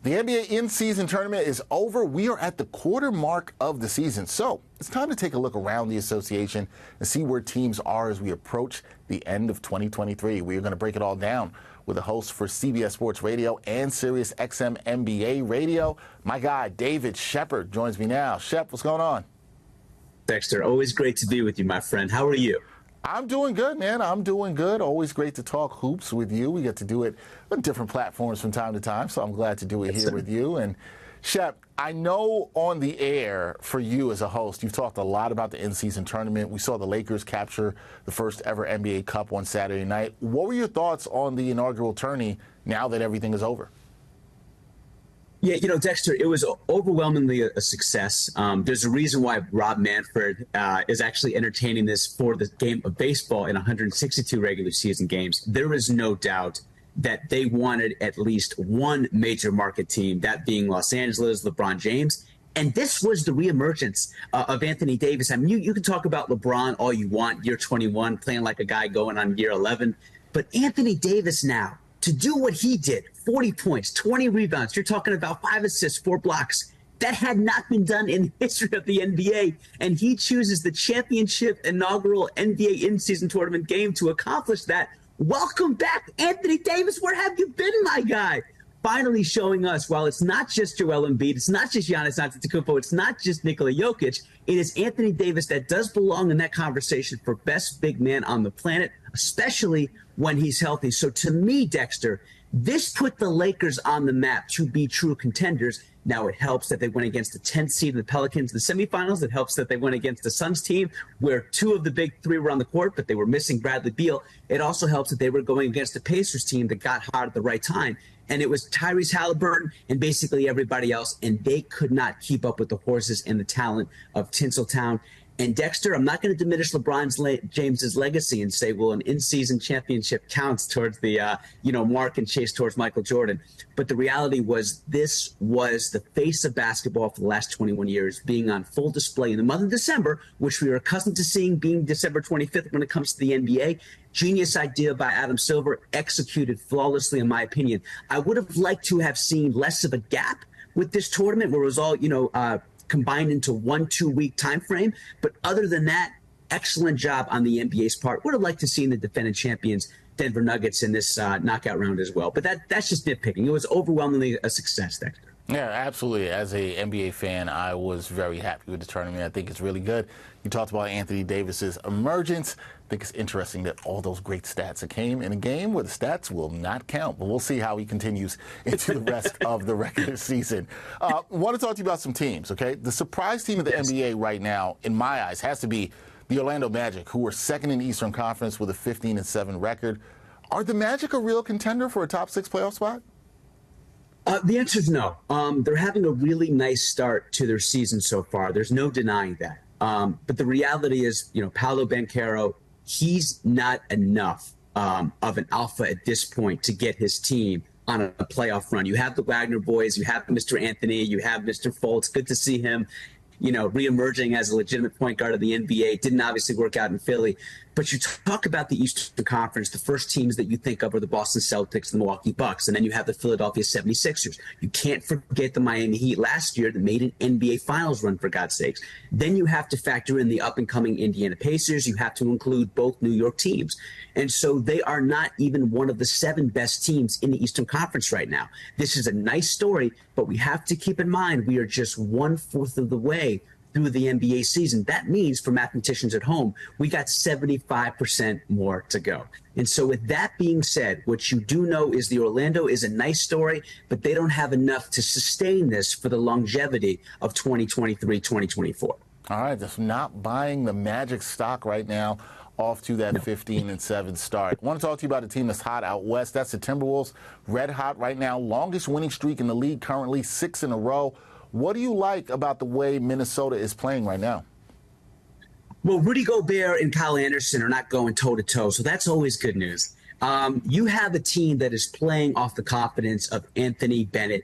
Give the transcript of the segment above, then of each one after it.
The NBA in-season tournament is over. We are at the quarter mark of the season. So it's time to take a look around the association and see where teams are as we approach the end of 2023. We are going to break it all down with a host for CBS Sports Radio and Sirius XM NBA Radio. My guy, David Shepard, joins me now. Shep, what's going on? Dexter, always great to be with you, my friend. How are you? I'm doing good, man. I'm doing good. Always great to talk hoops with you. We get to do it on different platforms from time to time, so I'm glad to do it here with you. And Shep, I know on the air for you as a host, you've talked a lot about the in-season tournament. We saw the Lakers capture the first ever NBA Cup on Saturday night. What were your thoughts on the inaugural tourney now that everything is over? Yeah, Dexter, it was overwhelmingly a success. There's a reason why Rob Manfred is actually entertaining this for the game of baseball in 162 regular season games. There is no doubt that they wanted at least one major market team, that being Los Angeles, LeBron James. And this was the reemergence of Anthony Davis. I mean, you can talk about LeBron all you want, year 21, playing like a guy going on year 11. But Anthony Davis now, to do what he did, 40 points, 20 rebounds, you're talking about 5 assists, 4 blocks. That had not been done in the history of the NBA. And he chooses the championship inaugural NBA in-season tournament game to accomplish that. Welcome back, Anthony Davis. Where have you been, my guy? Finally showing us, while it's not just Joel Embiid, it's not just Giannis Antetokounmpo, it's not just Nikola Jokic, it is Anthony Davis that does belong in that conversation for best big man on the planet, especially when he's healthy. So to me, Dexter, this put the Lakers on the map to be true contenders. Now, it helps that they went against the 10th seed of the Pelicans in the semifinals. It helps that they went against the Suns team, where 2 of the big 3 were on the court, but they were missing Bradley Beal. It also helps that they were going against the Pacers team that got hot at the right time. And it was Tyrese Halliburton and basically everybody else, and they could not keep up with the horses and the talent of Tinseltown. And Dexter, I'm not going to diminish James's legacy and say, well, an in-season championship counts towards the, mark and chase towards Michael Jordan. But the reality was this was the face of basketball for the last 21 years, being on full display in the month of December, which we are accustomed to seeing being December 25th when it comes to the NBA. Genius idea by Adam Silver, executed flawlessly, in my opinion. I would have liked to have seen less of a gap with this tournament where it was all, combined into 1-2 week time frame. But other than that, excellent job on the NBA's part. Would have liked to see the defending champions Denver Nuggets in this knockout round as well. But that's just nitpicking. It was overwhelmingly a success, Dexter. Yeah, absolutely. As a NBA fan, I was very happy with the tournament. I think it's really good. You talked about Anthony Davis's emergence. I think it's interesting that all those great stats that came in a game where the stats will not count. But we'll see how he continues into the rest of the regular season. I want to talk to you about some teams, okay? The surprise team of the NBA right now, in my eyes, has to be the Orlando Magic, who are second in the Eastern Conference with a 15-7 record. Are the Magic a real contender for a top 6 playoff spot? The answer is no. They're having a really nice start to their season so far. There's no denying that. But the reality is, Paolo Banchero, he's not enough of an alpha at this point to get his team on a playoff run. You have the Wagner boys, you have Mr. Anthony, you have Mr. Fultz. Good to see him, reemerging as a legitimate point guard of the NBA. Didn't obviously work out in Philly. But you talk about the Eastern Conference, the first teams that you think of are the Boston Celtics, the Milwaukee Bucks, and then you have the Philadelphia 76ers. You can't forget the Miami Heat last year that made an NBA Finals run, for God's sakes. Then you have to factor in the up-and-coming Indiana Pacers. You have to include both New York teams. And so they are not even one of the 7 best teams in the Eastern Conference right now. This is a nice story, but we have to keep in mind we are just 1/4 of the way through the NBA season. That means, for mathematicians at home, we got 75% more to go. And so with that being said, what you do know is the Orlando is a nice story, but they don't have enough to sustain this for the longevity of 2023, 2024. All right, just not buying the Magic stock right now, off to that 15-7 start. I want to talk to you about a team that's hot out west. That's the Timberwolves, red hot right now. Longest winning streak in the league currently, 6 in a row. What do you like about the way Minnesota is playing right now? Well, Rudy Gobert and Kyle Anderson are not going toe-to-toe, so that's always good news. You have a team that is playing off the confidence of Anthony Bennett,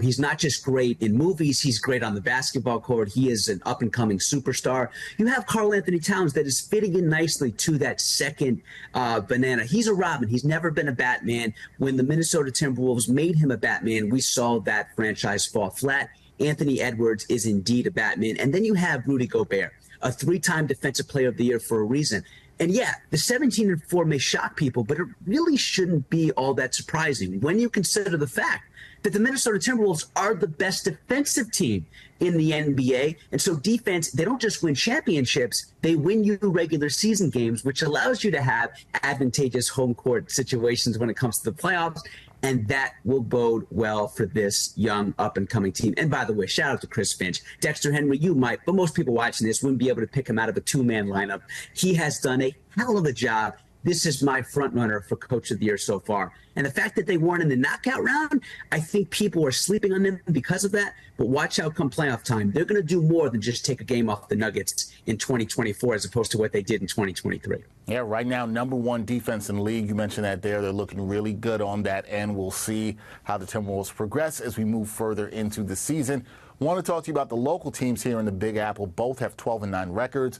He's not just great in movies. He's great on the basketball court. He is an up-and-coming superstar. You have Karl Anthony Towns that is fitting in nicely to that second banana. He's a Robin. He's never been a Batman. When the Minnesota Timberwolves made him a Batman, we saw that franchise fall flat. Anthony Edwards is indeed a Batman. And then you have Rudy Gobert, a 3-time Defensive Player of the Year for a reason. And yeah, the 17-4 may shock people, but it really shouldn't be all that surprising when you consider the fact that the Minnesota Timberwolves are the best defensive team in the NBA. And so defense, they don't just win championships, they win you regular season games, which allows you to have advantageous home court situations when it comes to the playoffs. And that will bode well for this young up-and-coming team. And by the way, shout out to Chris Finch. Dexter Henry, you might, but most people watching this wouldn't be able to pick him out of a 2-man lineup. He has done a hell of a job. This is my front runner for Coach of the Year so far. And the fact that they weren't in the knockout round, I think people are sleeping on them because of that. But watch out come playoff time. They're going to do more than just take a game off the Nuggets in 2024 as opposed to what they did in 2023. Yeah, right now, #1 defense in the league. You mentioned that there. They're looking really good on that, and we'll see how the Timberwolves progress as we move further into the season. I want to talk to you about the local teams here in the Big Apple. Both have 12-9 records.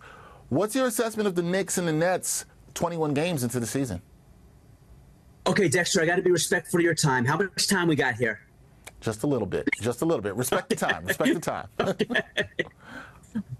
What's your assessment of the Knicks and the Nets 21 games into the season? Okay, Dexter, I got to be respectful of your time. How much time we got here? Just a little bit. Just a little bit. Respect the time. Respect the time.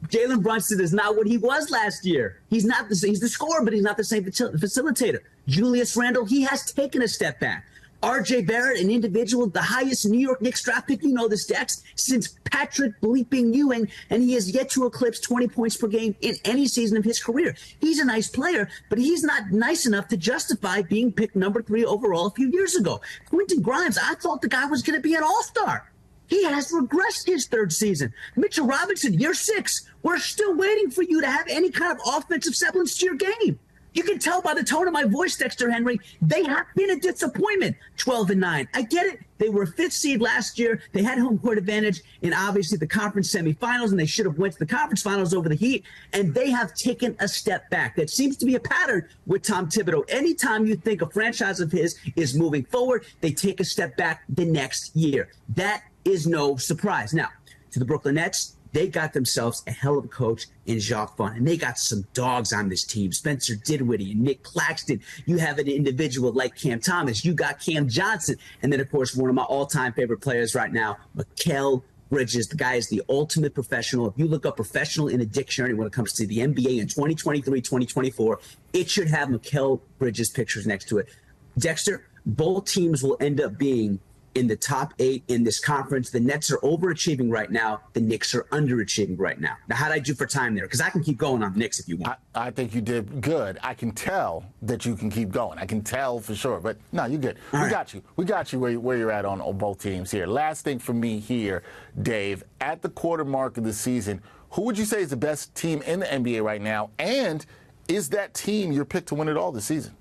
Jalen Brunson is not what he was last year. He's not the same. He's the scorer, but he's not the same facilitator. Julius Randle, he has taken a step back. R.J. Barrett, an individual, the highest New York Knicks draft pick, you know this, Dex, since Patrick bleeping Ewing, and he has yet to eclipse 20 points per game in any season of his career. He's a nice player, but he's not nice enough to justify being picked #3 overall a few years ago. Quentin Grimes, I thought the guy was going to be an all-star. He has regressed his 3rd season. Mitchell Robinson, year 6, we're still waiting for you to have any kind of offensive semblance to your game. You can tell by the tone of my voice, Dexter Henry, they have been a disappointment, 12-9. I get it. They were a 5th seed last year. They had home court advantage in obviously the conference semifinals, and they should have went to the conference finals over the Heat, and they have taken a step back. That seems to be a pattern with Tom Thibodeau. Anytime you think a franchise of his is moving forward, they take a step back the next year. That is no surprise. Now, to the Brooklyn Nets, they got themselves a hell of a coach in Jacques Vaughn, and they got some dogs on this team. Spencer Dinwiddie and Nick Claxton. You have an individual like Cam Thomas. You got Cam Johnson. And then, of course, one of my all-time favorite players right now, Mikal Bridges. The guy is the ultimate professional. If you look up professional in a dictionary when it comes to the NBA in 2023, 2024, it should have Mikal Bridges pictures next to it. Dexter, both teams will end up being in the top 8 in this conference. The Nets are overachieving right now. The Knicks are underachieving right now. Now, how did I do for time there? Because I can keep going on the Knicks if you want. I think you did good. I can tell that you can keep going. I can tell for sure. But no, you're good. We got you. We got you where you're at on both teams here. Last thing for me here, Dave, at the quarter mark of the season, who would you say is the best team in the NBA right now? And is that team your pick to win it all this season?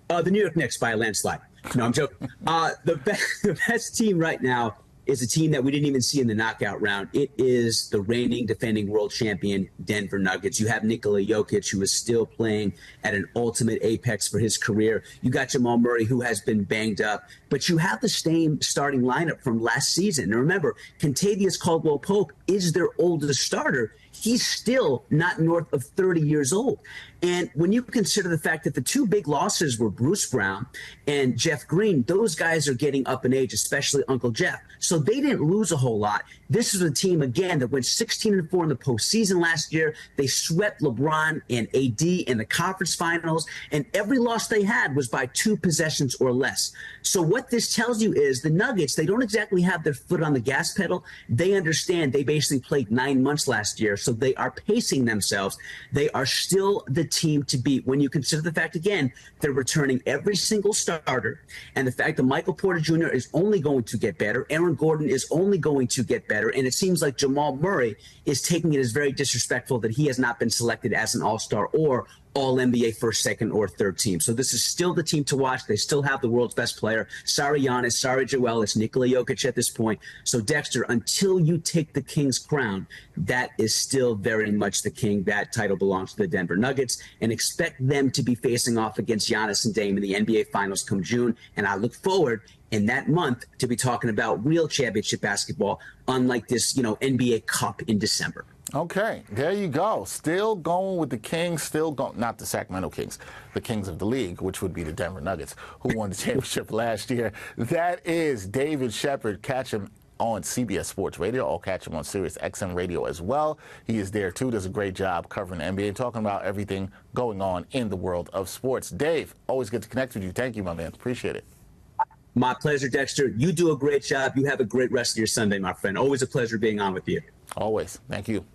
The New York Knicks by a landslide. No, I'm joking. The best team right now is a team that we didn't even see in the knockout round. It is the reigning defending world champion Denver Nuggets. You have Nikola Jokic, who is still playing at an ultimate apex for his career. You got Jamal Murray, who has been banged up. But you have the same starting lineup from last season. And remember, Kentavious Caldwell-Pope is their oldest starter. He's still not north of 30 years old. And when you consider the fact that the 2 big losses were Bruce Brown and Jeff Green, those guys are getting up in age, especially Uncle Jeff. So they didn't lose a whole lot. This is a team, again, that went 16-4 in the postseason last year. They swept LeBron and AD in the conference finals, and every loss they had was by 2 possessions or less. So what this tells you is the Nuggets, they don't exactly have their foot on the gas pedal. They understand they basically played 9 months last year, so they are pacing themselves. They are still the team to beat when you consider the fact, again, they're returning every single starter, and the fact that Michael Porter Jr. is only going to get better, Aaron Gordon is only going to get better, and it seems like Jamal Murray is taking it as very disrespectful that he has not been selected as an all-star or all NBA first, second, or third team. So this is still the team to watch. They still have the world's best player. Sorry, Giannis. Sorry, Joel. It's Nikola Jokic at this point. So, Dexter, until you take the King's crown, that is still very much the King. That title belongs to the Denver Nuggets. And expect them to be facing off against Giannis and Dame in the NBA Finals come June. And I look forward in that month to be talking about real championship basketball, unlike this, NBA Cup in December. Okay, there you go. Still going with the Kings, not the Sacramento Kings, the Kings of the league, which would be the Denver Nuggets, who won the championship last year. That is David Shepard. Catch him on CBS Sports Radio. I'll catch him on Sirius XM Radio as well. He is there, too. Does a great job covering the NBA, talking about everything going on in the world of sports. Dave, always good to connect with you. Thank you, my man. Appreciate it. My pleasure, Dexter. You do a great job. You have a great rest of your Sunday, my friend. Always a pleasure being on with you. Always. Thank you.